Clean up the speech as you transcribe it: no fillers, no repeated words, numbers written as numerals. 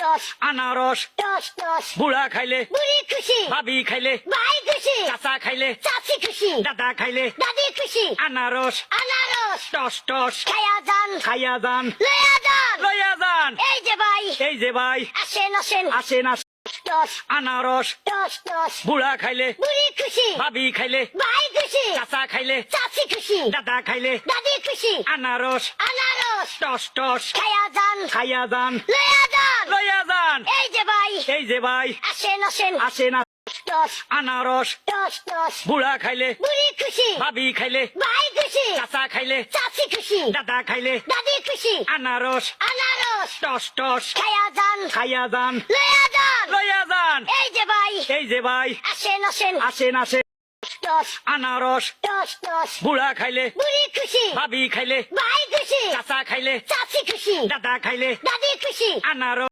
toss আনারস toss toss বুড়া খাইলে বুড়ি খুশি ভাবি খাইলে ভাই খুশি চাচা খাইলে চাচি খুশি দাদা খাইলে দাদি খুশি আনারস আনারস টস টস খায়া যান খাইয়া যান লয়া যান লইয়া যান এই যে ভাই এই যে ভাই আসেন আসেন আসেন আসেন টস আনারস টস টস বুড়া খাইলে বুড়ি খুশি ভাবি খাইলে ভাই খুশি চাচা খাইলে চাচি খুশি দাদা খাইলে দাদি খুশি আনারস আনারস টস টস খায়া যান খাইয়া যান লয়া যান লইয়া যান এই যে ভাই এই যে ভাই আসেন আসেন আসেন আসেন টস আনারস টস টস বুড়া খাইলে বুড়ি খুশি ভাবি খাইলে ভাই খুশি চাচা খাইলে চাচি খুশি দাদা খাইলে দাদি খুশি আনারস আনারস টস টস খায়া যান খাইয়া যান লয়া যান লইয়া যান এই যে ভাই এই যে ভাই আসেন আসেন আসেন আসেন টস আনারস টস টস বুড়া খাইলে বুড়ি খুশি ভাবি খাইলে ভাই খুশি চাচা খাইলে চাচি খুশি দাদা খাইলে দাদি খুশি আনারস